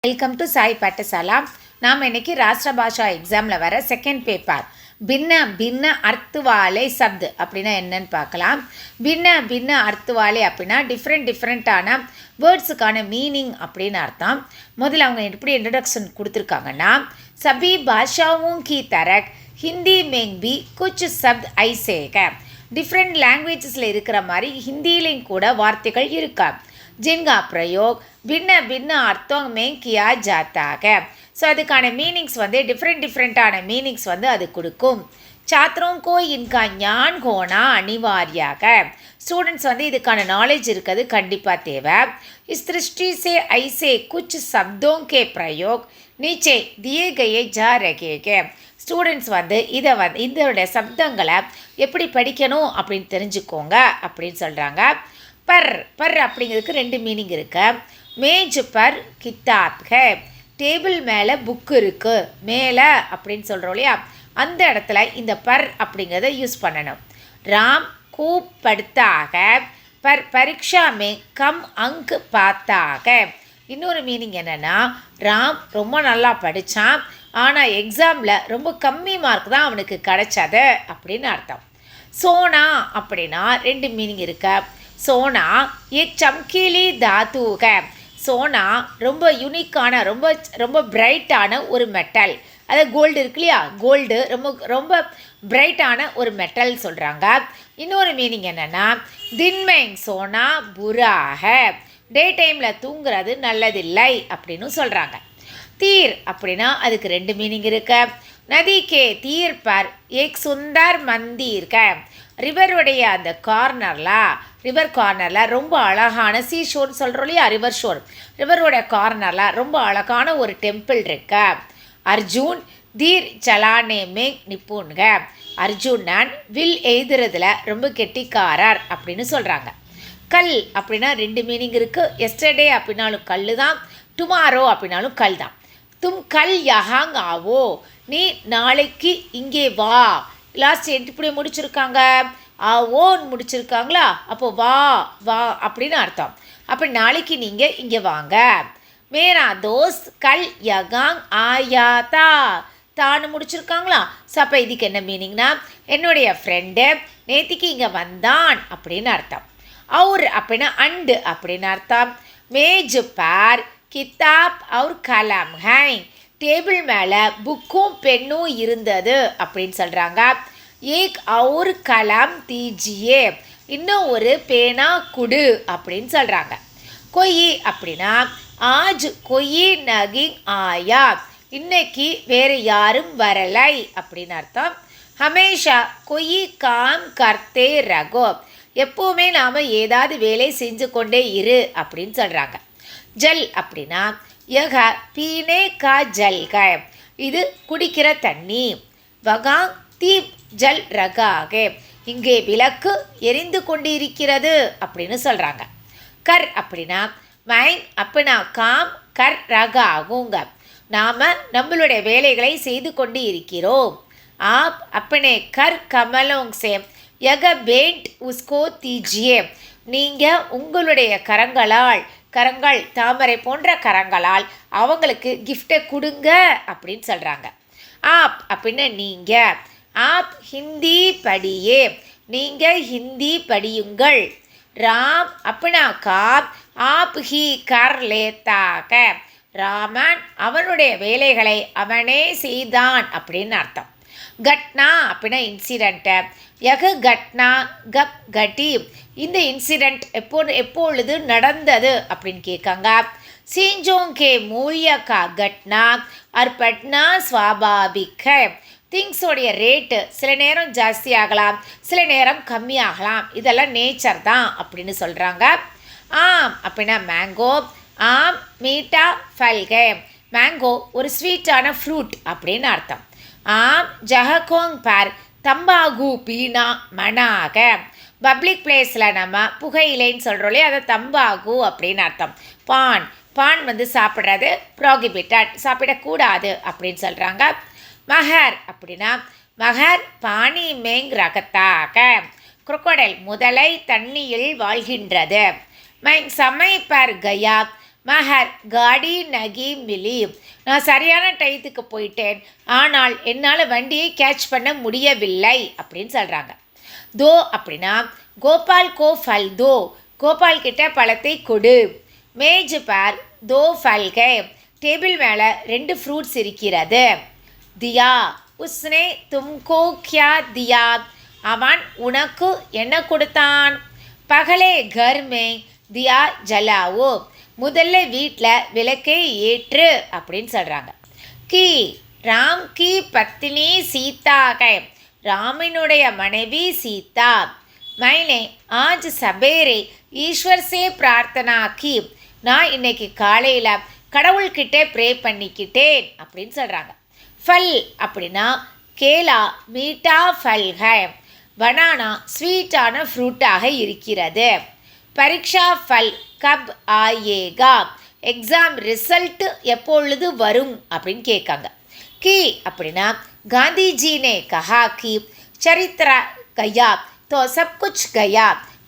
Welcome to Sai பாட்டசாலா. நாம் இன்னைக்கு ராஷ்டிர பாஷா எக்ஸாமில் வர செகண்ட் பேப்பர் பின்ன பின்ன அர்த்துவாலே சப்து அப்படின்னா என்னன்னு பார்க்கலாம். பின்ன பின்ன அர்த்துவாலே அப்படின்னா டிஃப்ரெண்ட்டான வேர்ட்ஸுக்கான மீனிங் அப்படின்னு அர்த்தம். முதல்ல அவங்க எப்படி இன்ட்ரடக்ஷன் கொடுத்துருக்காங்கன்னா, சபி பாஷாவும் கி தரக் ஹிந்தி மேங் பி குச் சப்த் ஐசேக. டிஃப்ரெண்ட் லாங்குவேஜஸில் இருக்கிற மாதிரி ஹிந்திலையும் கூட வார்த்தைகள் இருக்கா. जिनका प्रयोग भिन्न भिन्न अर्थों में किया जाता है. ஸோ அதுக்கான மீனிங்ஸ் வந்து டிஃப்ரெண்ட்டான மீனிங்ஸ் வந்து அது கொடுக்கும். छात्रों को इनका ज्ञान होना अनिवार्य है. ஸ்டூடெண்ட்ஸ் வந்து இதுக்கான நாலேஜ் இருக்கிறது கண்டிப்பாக தேவை. इस दृष्टि से ऐसे कुछ शब्दों के प्रयोग नीचे दिए गए जा रहे हैं. ஸ்டூடெண்ட்ஸ் வந்து இதோட சப்தங்களை எப்படி படிக்கணும் அப்படின்னு தெரிஞ்சுக்கோங்க அப்படின்னு சொல்கிறாங்க. பர் பர் அப்படிங்கிறதுக்கு ரெண்டு மீனிங் இருக்கு. மேஜ் பர் கித்தாப் ஹே, டேபிள் மேலே புக்கு இருக்குது. மேலே அப்படின்னு சொல்கிறோம் இல்லையா, அந்த இடத்துல இந்த பர் அப்படிங்கிறத யூஸ் பண்ணணும். ராம் கூப் படுத்தாக பர் பரீட்சா மே கம் அங்க் பார்த்தாக. இன்னொரு மீனிங் என்னென்னா, ராம் ரொம்ப நல்லா படித்தான், ஆனால் எக்ஸாமில் ரொம்ப கம்மி மார்க் தான் அவனுக்கு கிடைச்சது அப்படின்னு அர்த்தம். சோனா அப்படின்னா ரெண்டு மீனிங் இருக்கு. சோனா एक चमकीली धातु है. சோனா ரொம்ப யூனிக்கான ரொம்ப பிரைட்டான ஒரு மெட்டல். அதாவது கோல்டு இருக்கு இல்லையா, கோல்டு ரொம்ப பிரைட்டான ஒரு மெட்டல் சொல்கிறாங்க. இன்னொரு மீனிங் என்னென்னா, தின்மேங் சோனா புராக, டே டைமில் தூங்குறது நல்லதில்லை அப்படின்னு சொல்கிறாங்க. தீர் அப்படின்னா அதுக்கு ரெண்டு மீனிங் இருக்கு. நதிக்கே தீர் பர் ஏக் சுந்தர் மந்திர் ஹை. ரிவருடைய அந்த ரிவர் கார்னரில் ரொம்ப அழகான ஷோர்னு சொல்கிறோம் இல்லையா, ரிவர் ஷோர், ரிவரோட கார்னரில் ரொம்ப அழகான ஒரு டெம்பிள் இருக்கு. அர்ஜுன் தீர் சலானே மேக் நிப்புன்க. அர்ஜுனன் வில் எய்துறதுல ரொம்ப கெட்டிக்காரர் அப்படின்னு சொல்கிறாங்க. கல் அப்படின்னா ரெண்டு மீனிங் இருக்குது. எஸ்டர்டே அப்படின்னாலும் கல் தான், டுமாரோ அப்படின்னாலும் கல் தான். தும் கல் யஹாங் ஆவோ, நீ நாளைக்கு இங்கே வா. லாஸ்ட் எப்படி முடிச்சிருக்காங்க, ஓன்னு முடிச்சிருக்காங்களா, அப்போ வா வா அப்படின்னு அர்த்தம். அப்போ நாளைக்கு நீங்கள் இங்கே வாங்க. மேரா தோஸ்த் கல் யகாங் ஆயாதா, தான்னு முடிச்சிருக்காங்களா. ஸோ அப்போ இதுக்கு என்ன மீனிங்னா, என்னுடைய ஃப்ரெண்டு நேத்திக்கு இங்கே வந்தான் அப்படின்னு அர்த்தம். அவுர் அப்படின்னா அண்டு அப்படின்னு அர்த்தம். மேஜ் பார் கித்தாப் அவுர் கலாம் ஹை, டேபிள் மேலே புக்கும் பெண்ணும் இருந்தது அப்படின்னு சொல்கிறாங்க. ஏக் அவுர் கலாம் தீஜியே, இன்னும் ஒரு பேனா குடு அப்படின்னு சொல்கிறாங்க. கொயி அப்படின்னா ஆஜ் கொயி நகிங் ஆயா, இன்னைக்கு வேறு யாரும் வரலை அப்படின்னு அர்த்தம். ஹமேஷா கொயி காம் கர்த்தே ரகோ, எப்போவுமே நாம் ஏதாவது வேலை செஞ்சு கொண்டே இரு அப்படின்னு சொல்கிறாங்க. ஜல் அப்படின்னா யக பீனே கா ஜல் க, இது குடிக்கிற தண்ணி. வகாங் தீப் ஜல் ரகாகே, இங்கே விளக்கு எரிந்து கொண்டு இருக்கிறது அப்படின்னு சொல்கிறாங்க. கர் அப்படின்னா மைன் அப்படின்னா காம் கர் ரகாகுங்க, நாம் நம்மளுடைய வேலைகளை செய்து கொண்டு இருக்கிறோம். ஆப் அப்பனே கர் கமலோங் சே யக பேண்ட் உஸ்கோ தீஜியே, நீங்கள் உங்களுடைய கரங்கள் தாமரை போன்ற கரங்களால் அவங்களுக்கு கிஃப்டை கொடுங்க அப்படின்னு சொல்கிறாங்க. ஆப் அப்படின்னா நீங்கள். ஆப் ஹிந்தி படியே, நீங்கள் ஹிந்தி படியுங்கள். ராம் அப்படின்னா காப் ஆப் ஹி கர் லேத்தாக, ராமன் அவனுடைய வேலைகளை அவனே செய்தான் அப்படின்னு அர்த்தம். கட்னா அப்படின்னா இன்சிடெண்ட்டு. யக கட்னா கப் கட்டி, இந்த இன்சிடெண்ட் எப்பொழுது நடந்தது அப்படின்னு கேட்காங்க. சீஞ்சோங்கே மூல்ய கா கட்னா அர் பட்னா ஸ்வாபாவிக் ஹை, திங்ஸோடைய ரேட்டு சில நேரம் ஜாஸ்தி ஆகலாம், சில நேரம் கம்மியாகலாம், இதெல்லாம் நேச்சர் தான் அப்படின்னு சொல்கிறாங்க. ஆம் அப்படின்னா மேங்கோ. ஆம் மீட்டா ஃபல்கே, மேங்கோ ஒரு ஸ்வீட்டான ஃப்ரூட் அப்படின்னு அர்த்தம். ஆம் ஜஹகோங் பார் தம்பாகு பீனா மனாக, பப்ளிக் பிளேஸில் நம்ம புகையிலைன்னு சொல்கிறோம் இல்லையா, அதை தம்பாகு அப்படின்னு அர்த்தம். பான் வந்து சாப்பிட்றது ப்ராகிபிட்டட், சாப்பிடக்கூடாது அப்படின்னு சொல்கிறாங்க. மஹர் அப்படின்னா மஹர் பானி மேங் ரகத்தாக, குரோக்கோடைல் முதலை தண்ணியில் வாழ்கின்றது. மைங் சமை பர் கயா, மஹர் காடி நகி மிலி. நான் சரியான டயத்துக்கு போயிட்டேன், ஆனால் என்னால் வண்டியை கேட்ச் பண்ண முடியவில்லை அப்படின்னு சொல்கிறாங்க. தோ அப்படின்னா கோபால் கோ ஃபல் தோ, கோபால் கிட்ட பழத்தை கொடு. மேஜ் பார் தோ ஃபல்கே, டேபிள் மேலே 2 ஃப்ரூட்ஸ் இருக்கிறது. தியா உஸ்னே தும்கோ கியா தியா, அவன் உனக்கு என்ன கொடுத்தான். பகலே கர் மே தியா ஜலாவோ, முதல்ல வீட்டில் விளக்கை ஏற்று அப்படின்னு சொல்கிறாங்க. கி ராம் கி பத்னி சீதா கை, ராமனுடைய மனைவி சீதா. மைனே ஆஜ் சபேரே ஈஸ்வர் சே பிரார்த்தனா கி, நான் இன்னைக்கு காலையில் கடவுள்கிட்ட ப்ரே பண்ணிக்கிட்டேன் அப்படின்னு சொல்கிறாங்க. ஃபல் அப்படின்னா கேலா மீட்டா ஃபல் ஹை, பனானா ஸ்வீட்டான ஃப்ரூட்டாக இருக்கிறது. பரீட்சா ஃபல் கப் ஆயேகா, எக்ஸாம் ரிசல்ட் எப்பொழுது வரும் அப்படின்னு கேட்காங்க. கி அப்படின்னா காந்திஜி நே கஹா கி சரித்ரா கயா தோ சப் குச் கயா,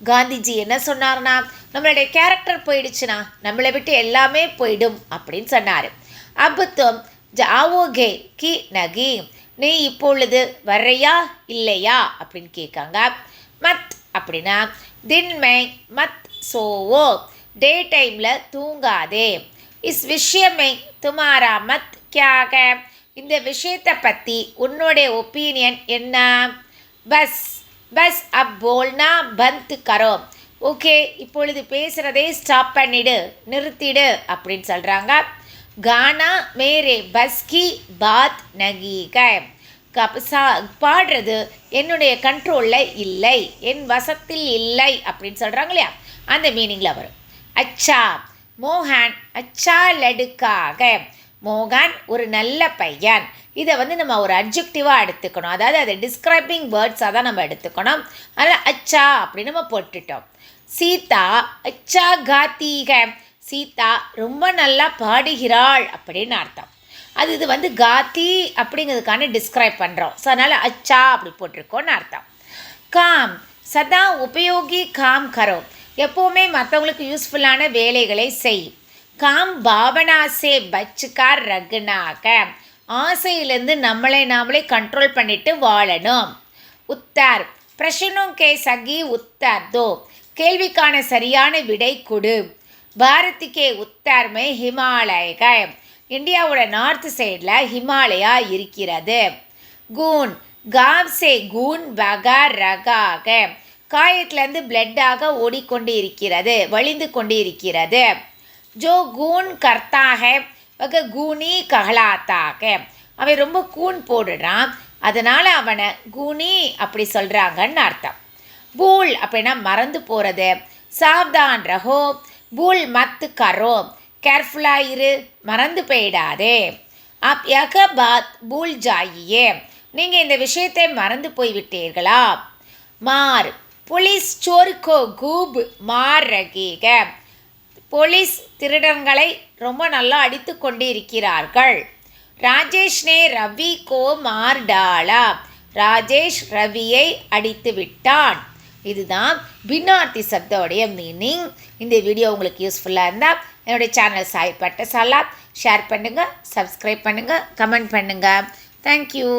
காந்திஜி என்ன சொன்னார்னா நம்மளுடைய கேரக்டர் போயிடுச்சுன்னா நம்மளை விட்டு எல்லாமே போயிடும் அப்படின்னு சொன்னார். அப் தும் ஜாவோகே கி நகி, நீ இப்பொழுது வர்றையா இல்லையா அப்படின்னு கேட்காங்க. மத் அப்படின்னா தின்மை மத் சோவோ, டே டைமில் தூங்காதே. இஸ் விஷயமே துமாரா மத் கியாக, இந்த விஷயத்தை பற்றி உன்னுடைய ஒப்பீனியன் என்ன. பஸ் பஸ் அப் போல்னா பந்த் கரோ, ஓகே இப்பொழுது பேசுகிறதே ஸ்டாப் பண்ணிடு, நிறுத்திடு அப்படின்னு சொல்கிறாங்க. கானா மேரே பஸ் கி பாத் நகி கை, பாடுறது என்னுடைய கண்ட்ரோலில் இல்லை, என் வசத்தில் இல்லை அப்படின்னு சொல்கிறாங்க இல்லையா, அந்த மீனிங்கில் வரும். அச்சா மோகன் அச்சா லடுக்காக, மோகன் ஒரு நல்ல பையன். இதை நம்ம ஒரு அட்ஜெக்டிவாக எடுத்துக்கணும், அதாவது அதை டிஸ்கிரைபிங் வேர்ட்ஸாக தான் நம்ம எடுத்துக்கணும். அதனால் அச்சா அப்படின்னு நம்ம போட்டுட்டோம். சீதா அச்சா காத்தீக, சீதா ரொம்ப நல்லா பாடுகிறாள் அப்படின்னு அர்த்தம். இது காத்தி அப்படிங்கிறதுக்கான டிஸ்கிரைப் பண்ணுறோம். ஸோ அதனால் அச்சா அப்படி போட்டிருக்கோன்னு அர்த்தம். காம் சதா உபயோகி காம் கரோ, எப்போவுமே மற்றவங்களுக்கு யூஸ்ஃபுல்லான வேலைகளை செய். காம் பாவனா சே பச்சுக்கார் ரகுனாக, ஆசையிலேருந்து நாமளே கண்ட்ரோல் பண்ணிட்டு வாழணும். உத்தர் பிரஷ்னோं के सही उत्तर दो, கேள்விக்கான சரியான விடை கொடு. பாரதிக்கே உத்தர் மே ஹிமாலய, இந்தியாவோட நார்த் சைடில் ஹிமாலயா இருக்கிறது. கூன் காவ் சே கூன் வகா ரகாக, காயத்திலேருந்து பிளட்டாக ஓடிக்கொண்டு இருக்கிறது, வழிந்து கொண்டு இருக்கிறது. ஜோ கூன் கர்த்தாக வக கூனி கஹலாத்தாக, அவன் ரொம்ப கூன் போடுறான், அதனால் அவனை கூனி அப்படி சொல்கிறாங்கன்னு அர்த்தம். பூல் அப்படின்னா மறந்து போகிறது. சாவ்தான் ரஹோ பூல் மத் கரோ, கேர்ஃபுல்லாக இரு, மறந்து போயிடாதே. அப் யக பாத் பூல் ஜாயியே, நீங்கள் இந்த விஷயத்தை மறந்து போய்விட்டீர்களா. மார் புலிஸ் சோருக்கோ கூப் மார் ரகீக, போலீஸ் திருடங்களை ரொம்ப நல்லா அடித்து கொண்டு இருக்கிறார்கள். ராஜேஷ் நே ரவி கோ மார் டாலா, ராஜேஷ் ரவியை அடித்து விட்டான். இதுதான் பின்னார்த்தி சப்தோடைய மீனிங். இந்த வீடியோ உங்களுக்கு யூஸ்ஃபுல்லாக இருந்தால் என்னுடைய சேனல் சாய் பட்டசாலா ஷேர் பண்ணுங்கள், சப்ஸ்கிரைப் பண்ணுங்கள், கமெண்ட் பண்ணுங்கள். தேங்க்யூ.